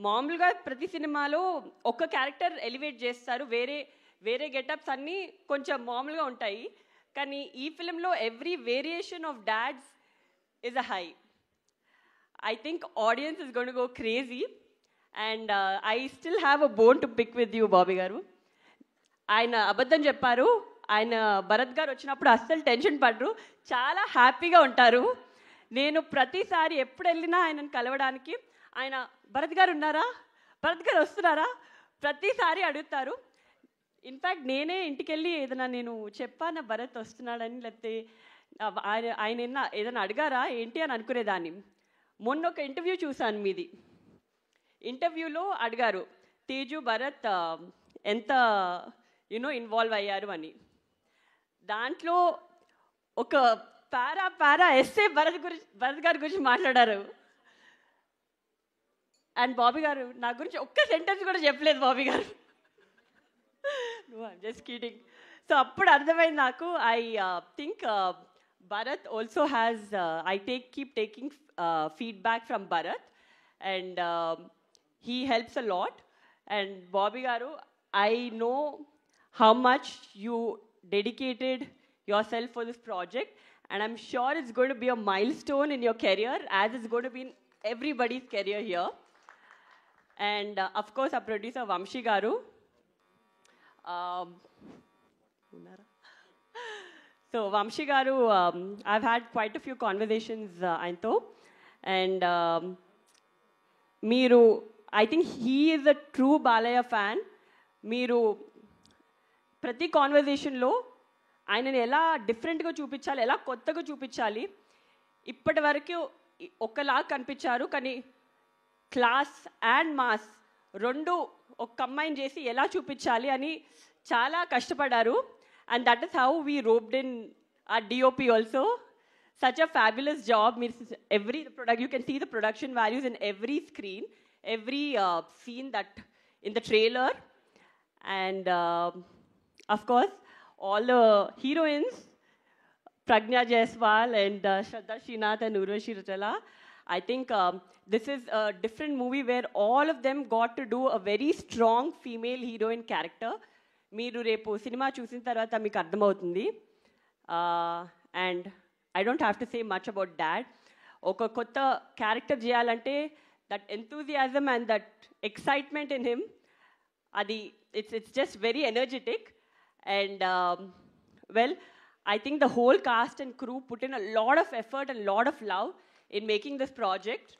మామూలుగా ప్రతి సినిమాలో ఒక క్యారెక్టర్ ఎలివేట్ చేస్తారు, వేరే వేరే గెటప్స్ అన్నీ కొంచెం మామూలుగా ఉంటాయి. కానీ ఈ ఫిలింలో every variation of dads is a high. I think audience is going to go crazy, and I still have a bone to pick with you, Bobby garu. ఆయన అబద్ధం చెప్పారు, ఆయన భరత్ గారు వచ్చినప్పుడు అస్సలు టెన్షన్ పడరు, చాలా హ్యాపీగా ఉంటారు. నేను ప్రతిసారి ఎప్పుడు వెళ్ళినా ఆయనను కలవడానికి ఆయన భరత్ గారు ఉన్నారా, భరత్ గారు వస్తున్నారా ప్రతిసారి అడుగుతారు. ఇన్ఫ్యాక్ట్ నేనే ఇంటికి వెళ్ళి ఏదైనా నేను చెప్పాను భరత్ వస్తున్నాడని, లేకపోతే ఆయన ఏదైనా అడిగారా ఏంటి అని అనుకునేదాన్ని. మొన్న ఒక ఇంటర్వ్యూ చూశాను మీది. ఇంటర్వ్యూలో అడిగారు తేజు భరత్ ఎంత ఇన్వాల్వ్ అయ్యారు అని. దాంట్లో ఒక పారా ఎస్సే భరత్ గారి గురించి మాట్లాడారు. అండ్ బాబీ గారు నా గురించి ఒక్క సెంటెన్స్ కూడా చెప్పలేదు బాబీ గారు. Just kidding. సో అప్పుడు అర్థమైంది నాకు. I think Bharat also has, keep taking feedback from Bharat, and he helps a lot. And Bobby garu, I know how much you dedicated yourself for this project, and I'm sure it's going to be a milestone in your career, as it's going to be in everybody's career here. And of course, our producer Vamshi garu. So Vamshi garu, I've had quite a few conversations ఆయనతో, and మీరు, I think he is a true Balaya fan. మీరు ప్రతి కాన్వర్జేషన్లో ఆయనని ఎలా డిఫరెంట్గా చూపించాలి, ఎలా కొత్తగా చూపించాలి, ఇప్పటి వరకు ఒకలా కనిపించారు, కానీ క్లాస్ అండ్ మాస్ రెండు ఒక కంబైన్ చేసి ఎలా చూపించాలి అని చాలా కష్టపడ్డారు. And that is how we roped in our DOP also. Such a fabulous job. Every product, you can see the production values in every screen, every scene that in the trailer. And of course, all the heroines, Pragna Jaiswal and Shraddha Srinath and Urvashi Rautela. I think this is a different movie where all of them got to do a very strong female heroine character. మీరు రేపు cinema చూసిన తర్వాత మీకు అర్థమవుతుంది. And I don't have to say much about dad. ఒక కొత్త character చేయాలంటే that enthusiasm and that excitement in him, అది it's just very energetic. And well, I think the whole cast and crew put in a lot of effort and a lot of love in making this project.